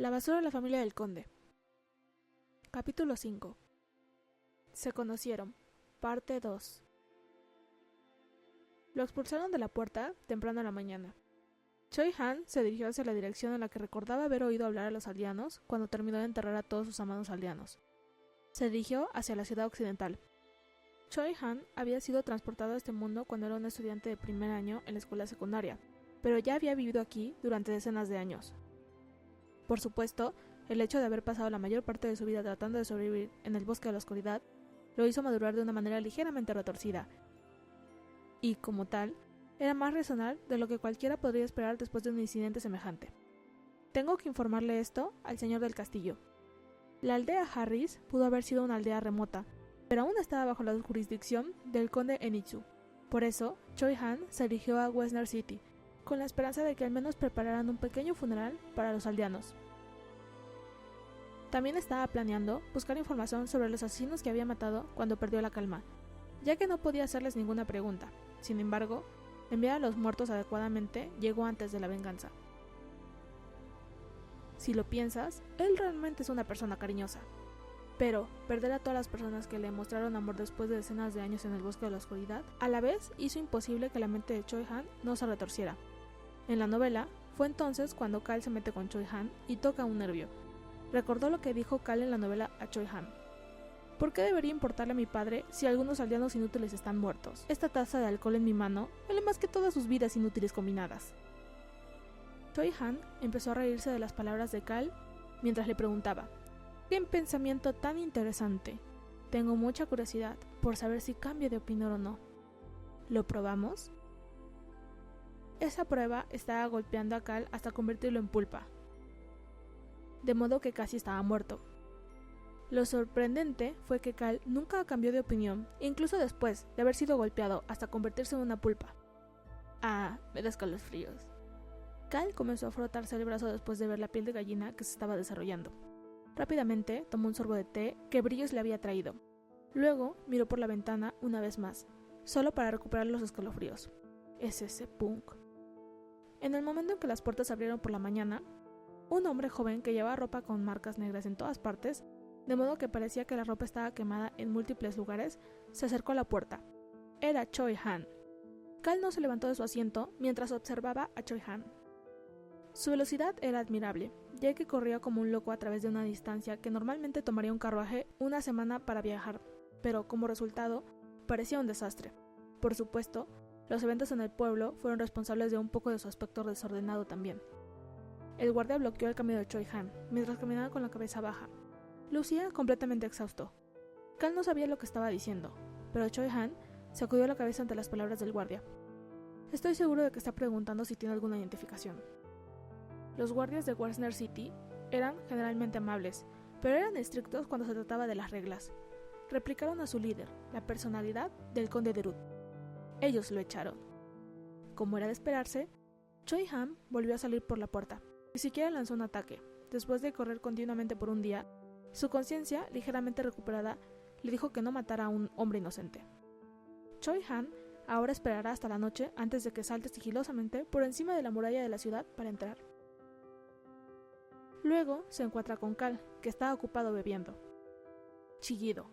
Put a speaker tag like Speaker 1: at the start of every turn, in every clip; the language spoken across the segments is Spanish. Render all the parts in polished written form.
Speaker 1: La basura de la familia del conde. Capítulo 5. Se conocieron. Parte 2. Lo expulsaron de la puerta temprano en la mañana. Choi Han se dirigió hacia la dirección en la que recordaba haber oído hablar a los aldeanos cuando terminó de enterrar a todos sus amados aldeanos. Se dirigió hacia la ciudad occidental. Choi Han había sido transportado a este mundo cuando era un estudiante de primer año en la escuela secundaria, pero ya había vivido aquí durante decenas de años. Por supuesto, el hecho de haber pasado la mayor parte de su vida tratando de sobrevivir en el bosque de la oscuridad lo hizo madurar de una manera ligeramente retorcida, y, como tal, era más racional de lo que cualquiera podría esperar después de un incidente semejante. Tengo que informarle esto al señor del castillo. La aldea Harris pudo haber sido una aldea remota, pero aún estaba bajo la jurisdicción del conde Enitsu. Por eso, Choi Han se dirigió a Westner City, con la esperanza de que al menos prepararan un pequeño funeral para los aldeanos. También estaba planeando buscar información sobre los asesinos que había matado cuando perdió la calma, ya que no podía hacerles ninguna pregunta. Sin embargo, enviar a los muertos adecuadamente llegó antes de la venganza. Si lo piensas, él realmente es una persona cariñosa. Pero perder a todas las personas que le mostraron amor después de decenas de años en el bosque de la oscuridad, a la vez hizo imposible que la mente de Choi Han no se retorciera. En la novela, fue entonces cuando Cal se mete con Choi Han y toca un nervio. Recordó lo que dijo Cal en la novela a Choi Han. ¿Por qué debería importarle a mi padre si algunos aldeanos inútiles están muertos? Esta taza de alcohol en mi mano vale más que todas sus vidas inútiles combinadas. Choi Han empezó a reírse de las palabras de Cal mientras le preguntaba: ¡qué pensamiento tan interesante! Tengo mucha curiosidad por saber si cambio de opinión o no. ¿Lo probamos? Esa prueba estaba golpeando a Cal hasta convertirlo en pulpa, de modo que casi estaba muerto. Lo sorprendente fue que Cal nunca cambió de opinión, incluso después de haber sido golpeado hasta convertirse en una pulpa. Ah, me da escalofríos. Cal comenzó a frotarse el brazo después de ver la piel de gallina que se estaba desarrollando. Rápidamente tomó un sorbo de té que Brillos le había traído. Luego miró por la ventana una vez más, solo para recuperar los escalofríos. Es ese punk. En el momento en que las puertas se abrieron por la mañana, un hombre joven que llevaba ropa con marcas negras en todas partes, de modo que parecía que la ropa estaba quemada en múltiples lugares, se acercó a la puerta. Era Choi Han. Cal no se levantó de su asiento mientras observaba a Choi Han. Su velocidad era admirable, ya que corría como un loco a través de una distancia que normalmente tomaría un carruaje una semana para viajar, pero como resultado, parecía un desastre. Por supuesto, los eventos en el pueblo fueron responsables de un poco de su aspecto desordenado también. El guardia bloqueó el camino de Choi Han, mientras caminaba con la cabeza baja. Lucía completamente exhausto. Cal no sabía lo que estaba diciendo, pero Choi Han sacudió la cabeza ante las palabras del guardia. Estoy seguro de que está preguntando si tiene alguna identificación. Los guardias de Westner City eran generalmente amables, pero eran estrictos cuando se trataba de las reglas. Replicaron a su líder, la personalidad del conde de Rut. Ellos lo echaron. Como era de esperarse, Choi Han volvió a salir por la puerta. Ni siquiera lanzó un ataque. Después de correr continuamente por un día, su conciencia, ligeramente recuperada, le dijo que no matara a un hombre inocente. Choi Han ahora esperará hasta la noche antes de que salte sigilosamente por encima de la muralla de la ciudad para entrar. Luego se encuentra con Cal, que estaba ocupado bebiendo. Chillido.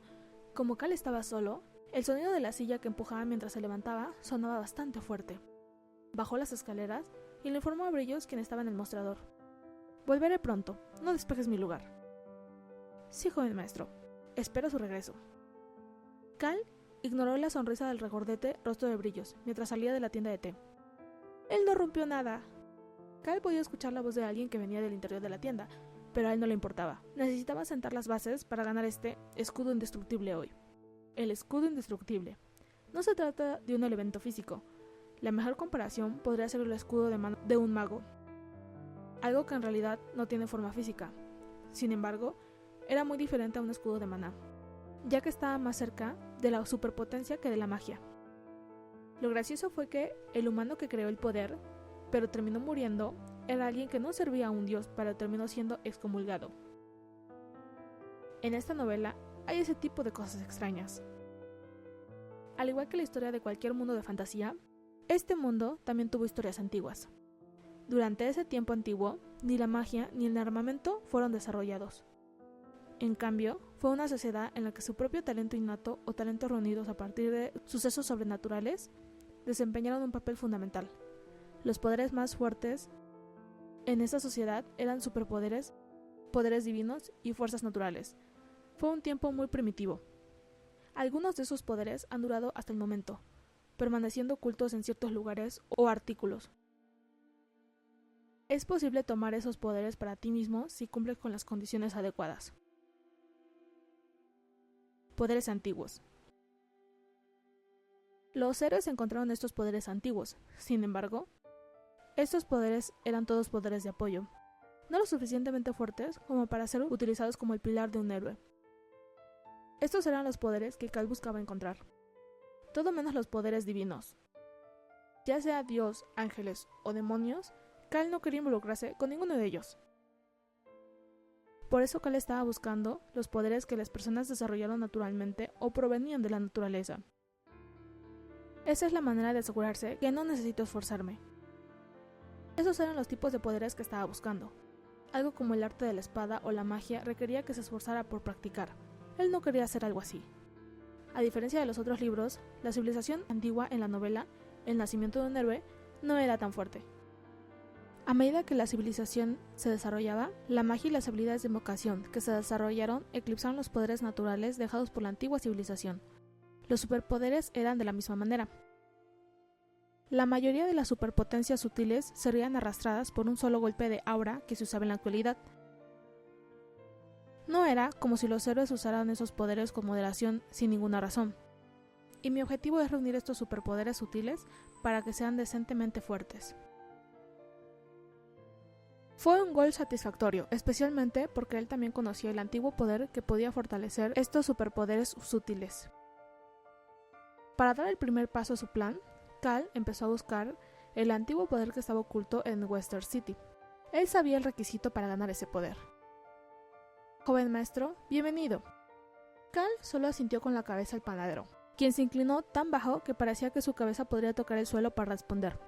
Speaker 1: Como Cal estaba solo, el sonido de la silla que empujaba mientras se levantaba sonaba bastante fuerte. Bajó las escaleras y le informó a Brillos quien estaba en el mostrador. Volveré pronto, no despejes mi lugar. Sí, joven maestro, espero su regreso. Cal ignoró la sonrisa del regordete rostro de Brillos mientras salía de la tienda de té. Él no rompió nada. Cal podía escuchar la voz de alguien que venía del interior de la tienda, pero a él no le importaba. Necesitaba sentar las bases para ganar este escudo indestructible hoy. El escudo indestructible. No se trata de un elemento físico. La mejor comparación podría ser el escudo de mano de un mago, algo que en realidad no tiene forma física. Sin embargo, era muy diferente a un escudo de maná, ya que estaba más cerca de la superpotencia que de la magia. Lo gracioso fue que el humano que creó el poder, pero terminó muriendo, era alguien que no servía a un dios, pero terminó siendo excomulgado. En esta novela hay ese tipo de cosas extrañas. Al igual que la historia de cualquier mundo de fantasía, este mundo también tuvo historias antiguas. Durante ese tiempo antiguo, ni la magia, ni el armamento fueron desarrollados. En cambio, fue una sociedad en la que su propio talento innato o talentos reunidos a partir de sucesos sobrenaturales desempeñaron un papel fundamental. Los poderes más fuertes en esa sociedad eran superpoderes, poderes divinos y fuerzas naturales. Fue un tiempo muy primitivo. Algunos de esos poderes han durado hasta el momento, permaneciendo ocultos en ciertos lugares o artículos. Es posible tomar esos poderes para ti mismo si cumples con las condiciones adecuadas. Poderes antiguos. Los héroes encontraron estos poderes antiguos. Sin embargo, estos poderes eran todos poderes de apoyo, no lo suficientemente fuertes como para ser utilizados como el pilar de un héroe. Estos eran los poderes que Cal buscaba encontrar, todo menos los poderes divinos. Ya sea Dios, ángeles o demonios, Cal no quería involucrarse con ninguno de ellos. Por eso Cal estaba buscando los poderes que las personas desarrollaron naturalmente o provenían de la naturaleza. Esa es la manera de asegurarse que no necesito esforzarme. Esos eran los tipos de poderes que estaba buscando. Algo como el arte de la espada o la magia requería que se esforzara por practicar. Él no quería hacer algo así. A diferencia de los otros libros, la civilización antigua en la novela, El nacimiento de un héroe, no era tan fuerte. A medida que la civilización se desarrollaba, la magia y las habilidades de invocación que se desarrollaron eclipsaron los poderes naturales dejados por la antigua civilización. Los superpoderes eran de la misma manera. La mayoría de las superpotencias sutiles serían arrastradas por un solo golpe de aura que se usaba en la actualidad. No era como si los héroes usaran esos poderes con moderación sin ninguna razón. Y mi objetivo es reunir estos superpoderes sutiles para que sean decentemente fuertes. Fue un gol satisfactorio, especialmente porque él también conocía el antiguo poder que podía fortalecer estos superpoderes sutiles. Para dar el primer paso a su plan, Cal empezó a buscar el antiguo poder que estaba oculto en Western City. Él sabía el requisito para ganar ese poder. Joven maestro, bienvenido. Cal solo asintió con la cabeza al panadero, quien se inclinó tan bajo que parecía que su cabeza podría tocar el suelo para responder.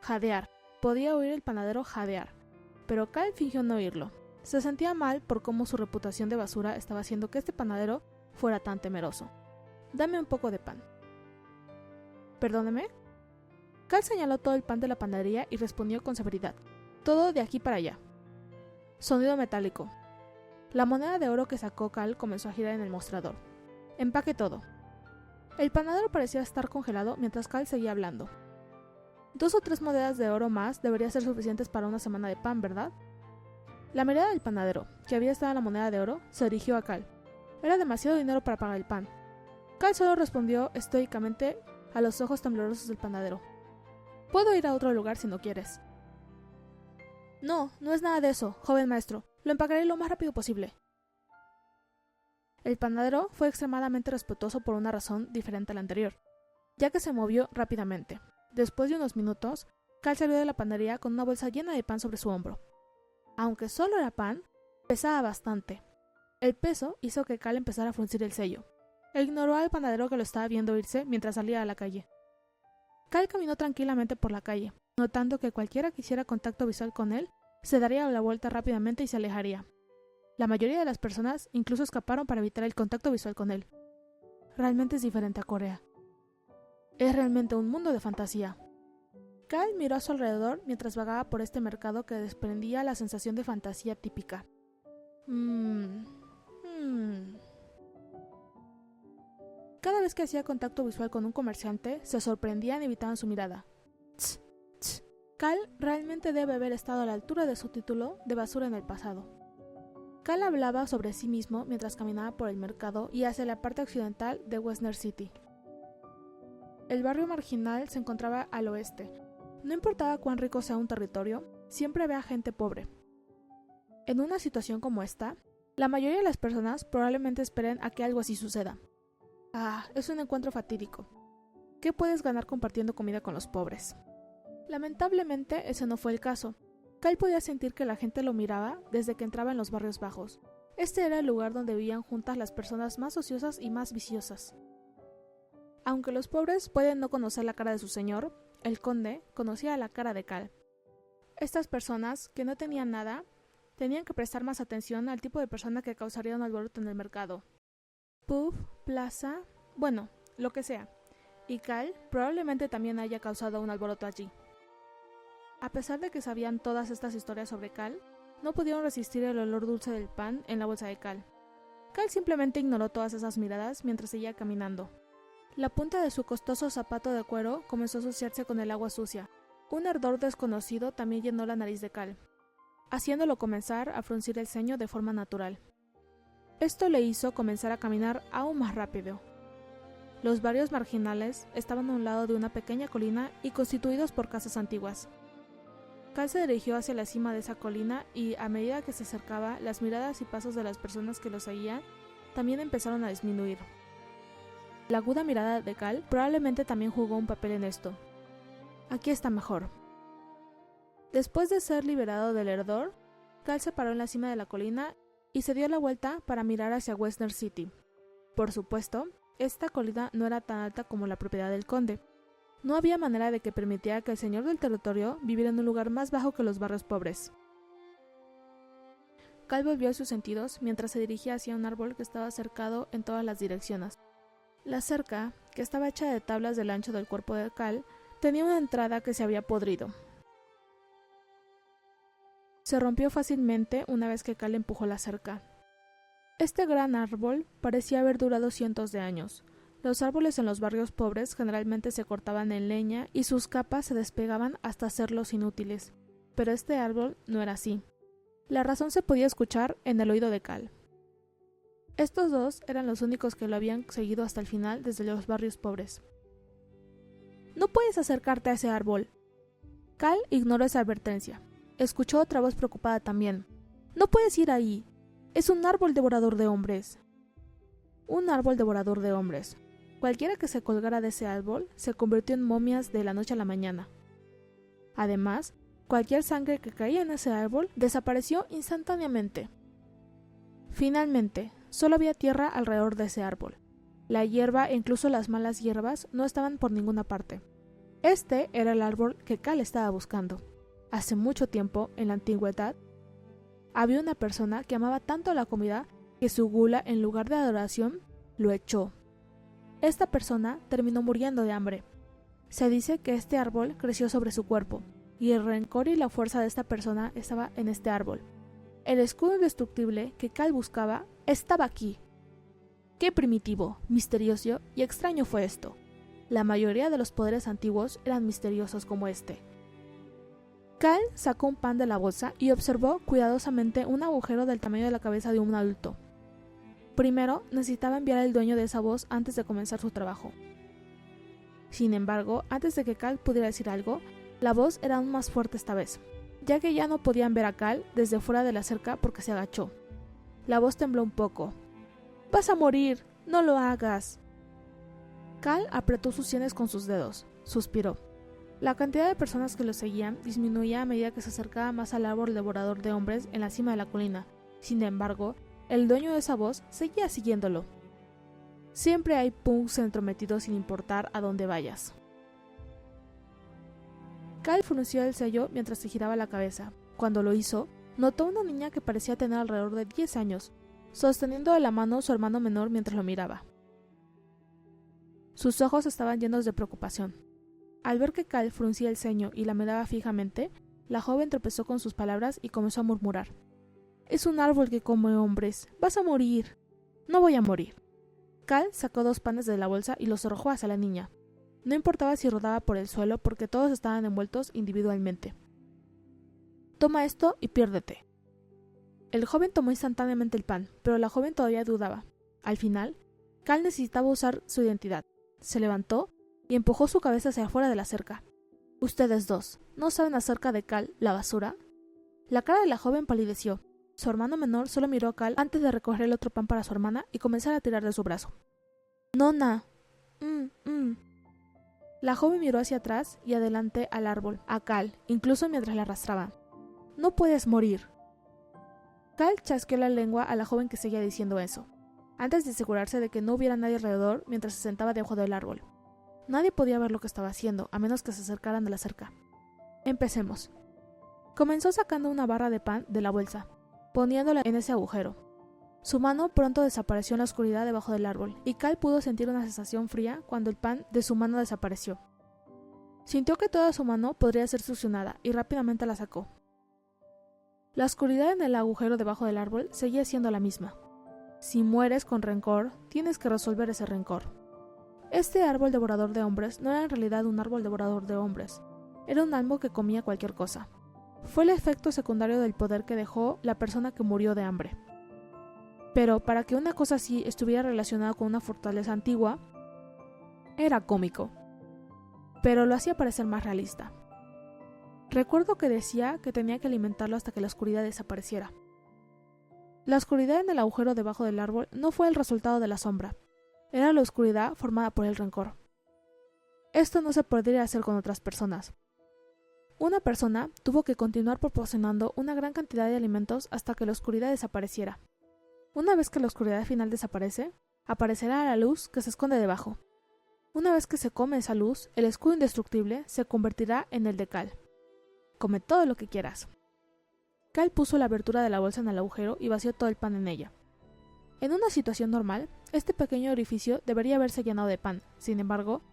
Speaker 1: Jadear. Podía oír el panadero jadear, pero Cal fingió no oírlo. Se sentía mal por cómo su reputación de basura estaba haciendo que este panadero fuera tan temeroso. Dame un poco de pan. ¿Perdóneme? Cal señaló todo el pan de la panadería y respondió con severidad. Todo de aquí para allá. Sonido metálico. La moneda de oro que sacó Cal comenzó a girar en el mostrador. Empaque todo. El panadero parecía estar congelado mientras Cal seguía hablando. 2 o 3 monedas de oro más deberían ser suficientes para una semana de pan, ¿verdad? La mirada del panadero, que había estado en la moneda de oro, se dirigió a Cal. Era demasiado dinero para pagar el pan. Cal solo respondió estoicamente a los ojos temblorosos del panadero. Puedo ir a otro lugar si no quieres. No, no es nada de eso, joven maestro. Lo empacaré lo más rápido posible. El panadero fue extremadamente respetuoso por una razón diferente a la anterior, ya que se movió rápidamente. Después de unos minutos, Cal salió de la panadería con una bolsa llena de pan sobre su hombro. Aunque solo era pan, pesaba bastante. El peso hizo que Cal empezara a fruncir el ceño. Ignoró al panadero que lo estaba viendo irse mientras salía a la calle. Cal caminó tranquilamente por la calle, notando que cualquiera que hiciera contacto visual con él se daría la vuelta rápidamente y se alejaría. La mayoría de las personas incluso escaparon para evitar el contacto visual con él. Realmente es diferente a Corea. Es realmente un mundo de fantasía. Cal miró a su alrededor mientras vagaba por este mercado que desprendía la sensación de fantasía típica. Cada vez que hacía contacto visual con un comerciante, se sorprendían y evitaban su mirada. Tss, tss. Cal realmente debe haber estado a la altura de su título de basura en el pasado. Cal hablaba sobre sí mismo mientras caminaba por el mercado y hacia la parte occidental de Western City. El barrio marginal se encontraba al oeste. No importaba cuán rico sea un territorio, siempre había gente pobre. En una situación como esta, la mayoría de las personas probablemente esperen a que algo así suceda. Es un encuentro fatídico. ¿Qué puedes ganar compartiendo comida con los pobres? Lamentablemente, ese no fue el caso. Cal podía sentir que la gente lo miraba desde que entraba en los barrios bajos. Este era el lugar donde vivían juntas las personas más ociosas y más viciosas. Aunque los pobres pueden no conocer la cara de su señor, el conde conocía la cara de Cal. Estas personas, que no tenían nada, tenían que prestar más atención al tipo de persona que causaría un alboroto en el mercado. Pub, plaza, bueno, lo que sea. Y Cal probablemente también haya causado un alboroto allí. A pesar de que sabían todas estas historias sobre Cal, no pudieron resistir el olor dulce del pan en la bolsa de Cal. Cal simplemente ignoró todas esas miradas mientras seguía caminando. La punta de su costoso zapato de cuero comenzó a asociarse con el agua sucia. Un ardor desconocido también llenó la nariz de Cal, haciéndolo comenzar a fruncir el ceño de forma natural. Esto le hizo comenzar a caminar aún más rápido. Los barrios marginales estaban a un lado de una pequeña colina y constituidos por casas antiguas. Cal se dirigió hacia la cima de esa colina y, a medida que se acercaba, las miradas y pasos de las personas que lo seguían también empezaron a disminuir. La aguda mirada de Cal probablemente también jugó un papel en esto. Aquí está mejor. Después de ser liberado del ardor, Cal se paró en la cima de la colina y se dio la vuelta para mirar hacia Western City. Por supuesto, esta colina no era tan alta como la propiedad del conde. No había manera de que permitiera que el señor del territorio viviera en un lugar más bajo que los barrios pobres. Cal volvió a sus sentidos mientras se dirigía hacia un árbol que estaba cercado en todas las direcciones. La cerca, que estaba hecha de tablas del ancho del cuerpo de Cal, tenía una entrada que se había podrido. Se rompió fácilmente una vez que Cal empujó la cerca. Este gran árbol parecía haber durado cientos de años. Los árboles en los barrios pobres generalmente se cortaban en leña y sus capas se despegaban hasta hacerlos inútiles, pero este árbol no era así. La razón se podía escuchar en el oído de Cal. Estos dos eran los únicos que lo habían seguido hasta el final desde los barrios pobres. «No puedes acercarte a ese árbol». Cal ignoró esa advertencia. Escuchó otra voz preocupada también. «No puedes ir ahí. Es un árbol devorador de hombres». Un árbol devorador de hombres. Cualquiera que se colgara de ese árbol se convirtió en momias de la noche a la mañana. Además, cualquier sangre que caía en ese árbol desapareció instantáneamente. Finalmente, solo había tierra alrededor de ese árbol. La hierba e incluso las malas hierbas no estaban por ninguna parte. Este era el árbol que Cal estaba buscando. Hace mucho tiempo, en la antigüedad, había una persona que amaba tanto la comida que su gula, en lugar de adoración, lo echó. Esta persona terminó muriendo de hambre. Se dice que este árbol creció sobre su cuerpo, y el rencor y la fuerza de esta persona estaba en este árbol. El escudo indestructible que Cal buscaba estaba aquí. Qué primitivo, misterioso y extraño fue esto. La mayoría de los poderes antiguos eran misteriosos como este. Cal sacó un pan de la bolsa y observó cuidadosamente un agujero del tamaño de la cabeza de un adulto. Primero, necesitaba enviar al dueño de esa voz antes de comenzar su trabajo. Sin embargo, antes de que Cal pudiera decir algo, la voz era aún más fuerte esta vez, ya que ya no podían ver a Cal desde fuera de la cerca porque se agachó. La voz tembló un poco. «¡Vas a morir! ¡No lo hagas!». Cal apretó sus sienes con sus dedos. Suspiró. La cantidad de personas que lo seguían disminuía a medida que se acercaba más al árbol devorador de hombres en la cima de la colina. Sin embargo, el dueño de esa voz seguía siguiéndolo. Siempre hay punks entrometidos sin importar a dónde vayas. Cal frunció el ceño mientras se giraba la cabeza. Cuando lo hizo, notó a una niña que parecía tener alrededor de 10 años, sosteniendo de la mano a su hermano menor mientras lo miraba. Sus ojos estaban llenos de preocupación. Al ver que Cal fruncía el ceño y la miraba fijamente, la joven tropezó con sus palabras y comenzó a murmurar. «Es un árbol que come hombres. Vas a morir». «No voy a morir». Cal sacó 2 panes de la bolsa y los arrojó hacia la niña. No importaba si rodaba por el suelo porque todos estaban envueltos individualmente. «Toma esto y piérdete». El joven tomó instantáneamente el pan, pero la joven todavía dudaba. Al final, Cal necesitaba usar su identidad. Se levantó y empujó su cabeza hacia afuera de la cerca. «Ustedes dos, ¿no saben acerca de Cal, la basura?». La cara de la joven palideció. Su hermano menor solo miró a Cal antes de recoger el otro pan para su hermana y comenzar a tirar de su brazo. «Nona». La joven miró hacia atrás y adelante al árbol, a Cal, incluso mientras la arrastraba. «No puedes morir». Cal chasqueó la lengua a la joven que seguía diciendo eso, antes de asegurarse de que no hubiera nadie alrededor mientras se sentaba debajo del árbol. Nadie podía ver lo que estaba haciendo, a menos que se acercaran de la cerca. «Empecemos». Comenzó sacando una barra de pan de la bolsa, poniéndola en ese agujero. Su mano pronto desapareció en la oscuridad debajo del árbol, y Cal pudo sentir una sensación fría cuando el pan de su mano desapareció. Sintió que toda su mano podría ser succionada y rápidamente la sacó. La oscuridad en el agujero debajo del árbol seguía siendo la misma. Si mueres con rencor, tienes que resolver ese rencor. Este árbol devorador de hombres no era en realidad un árbol devorador de hombres, era un alma que comía cualquier cosa. Fue el efecto secundario del poder que dejó la persona que murió de hambre. Pero para que una cosa así estuviera relacionada con una fortaleza antigua, era cómico, pero lo hacía parecer más realista. Recuerdo que decía que tenía que alimentarlo hasta que la oscuridad desapareciera. La oscuridad en el agujero debajo del árbol no fue el resultado de la sombra, era la oscuridad formada por el rencor. Esto no se podría hacer con otras personas. Una persona tuvo que continuar proporcionando una gran cantidad de alimentos hasta que la oscuridad desapareciera. Una vez que la oscuridad final desaparece, aparecerá la luz que se esconde debajo. Una vez que se come esa luz, el escudo indestructible se convertirá en el de Cal. Come todo lo que quieras. Cal puso la abertura de la bolsa en el agujero y vació todo el pan en ella. En una situación normal, este pequeño orificio debería haberse llenado de pan. Sin embargo,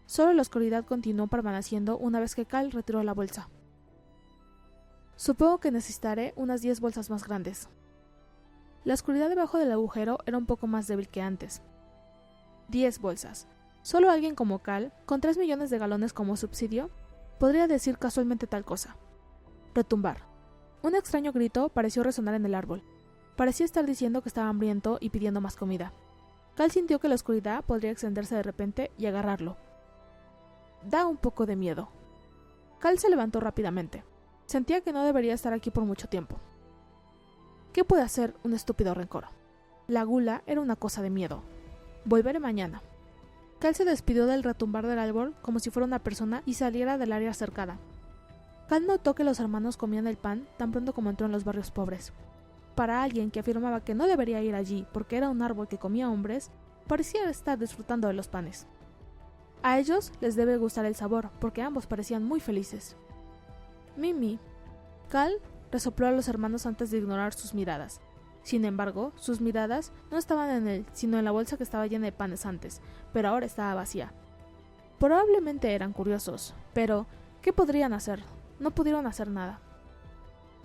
Speaker 1: solo la oscuridad continuó permaneciendo una vez que Cal retiró la bolsa. Supongo que necesitaré unas 10 bolsas más grandes. La oscuridad debajo del agujero era un poco más débil que antes. 10 bolsas. Solo alguien como Cal, con 3 millones de galones como subsidio, podría decir casualmente tal cosa. Retumbar. Un extraño grito pareció resonar en el árbol. Parecía estar diciendo que estaba hambriento y pidiendo más comida. Cal sintió que la oscuridad podría extenderse de repente y agarrarlo. Da un poco de miedo. Cal se levantó rápidamente. Sentía que no debería estar aquí por mucho tiempo. ¿Qué puede hacer un estúpido rencor? La gula era una cosa de miedo. Volveré mañana. Cal se despidió del retumbar del árbol como si fuera una persona y saliera del área cercada. Cal notó que los hermanos comían el pan tan pronto como entró en los barrios pobres. Para alguien que afirmaba que no debería ir allí porque era un árbol que comía hombres, parecía estar disfrutando de los panes. A ellos les debe gustar el sabor, porque ambos parecían muy felices. Mimi. Cal resopló a los hermanos antes de ignorar sus miradas. Sin embargo, sus miradas no estaban en él, sino en la bolsa que estaba llena de panes antes, pero ahora estaba vacía. Probablemente eran curiosos, pero ¿qué podrían hacer? No pudieron hacer nada.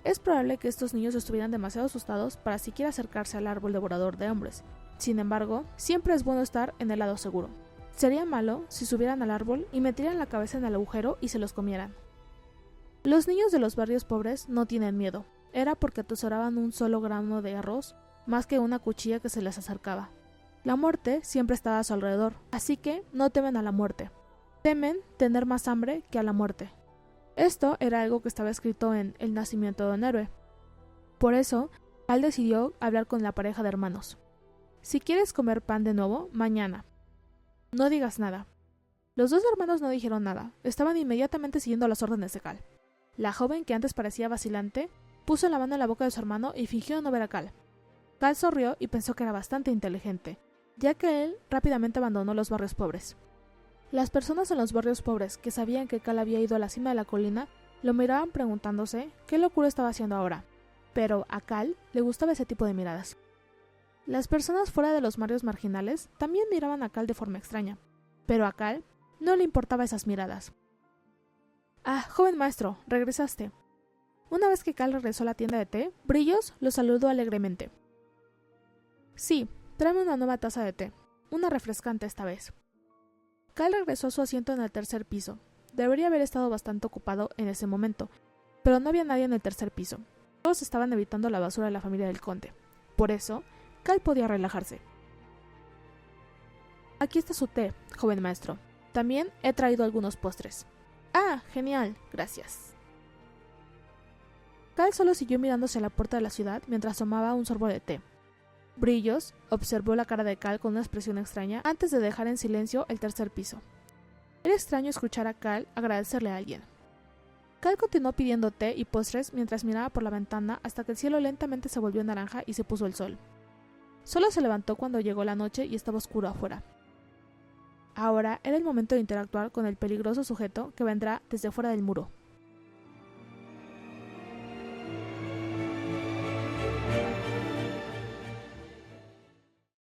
Speaker 1: Es probable que estos niños estuvieran demasiado asustados para siquiera acercarse al árbol devorador de hombres. Sin embargo, siempre es bueno estar en el lado seguro. Sería malo si subieran al árbol y metieran la cabeza en el agujero y se los comieran. Los niños de los barrios pobres no tienen miedo. Era porque atesoraban un solo grano de arroz, más que una cuchilla que se les acercaba. La muerte siempre estaba a su alrededor, así que no temen a la muerte. Temen tener más hambre que a la muerte. Esto era algo que estaba escrito en El nacimiento de un héroe. Por eso, Cal decidió hablar con la pareja de hermanos. Si quieres comer pan de nuevo, mañana. No digas nada. Los dos hermanos no dijeron nada, estaban inmediatamente siguiendo las órdenes de Cal. La joven, que antes parecía vacilante, puso la mano en la boca de su hermano y fingió no ver a Cal. Cal sonrió y pensó que era bastante inteligente, ya que él rápidamente abandonó los barrios pobres. Las personas en los barrios pobres que sabían que Cal había ido a la cima de la colina lo miraban preguntándose qué locura estaba haciendo ahora, pero a Cal le gustaba ese tipo de miradas. Las personas fuera de los barrios marginales también miraban a Cal de forma extraña, pero a Cal no le importaba esas miradas. «Ah, joven maestro, regresaste». Una vez que Cal regresó a la tienda de té, Brillos lo saludó alegremente. «Sí, tráeme una nueva taza de té, una refrescante esta vez». Cal regresó a su asiento en el tercer piso. Debería haber estado bastante ocupado en ese momento, pero no había nadie en el tercer piso. Todos estaban evitando la basura de la familia del conde. Por eso, Cal podía relajarse. «Aquí está su té, joven maestro. También he traído algunos postres». «Ah, genial, gracias». Cal solo siguió mirándose a la puerta de la ciudad mientras tomaba un sorbo de té. Brillos observó la cara de Cal con una expresión extraña antes de dejar en silencio el tercer piso. Era extraño escuchar a Cal agradecerle a alguien. Cal continuó pidiendo té y postres mientras miraba por la ventana hasta que el cielo lentamente se volvió naranja y se puso el sol. Solo se levantó cuando llegó la noche y estaba oscuro afuera. Ahora era el momento de interactuar con el peligroso sujeto que vendrá desde fuera del muro.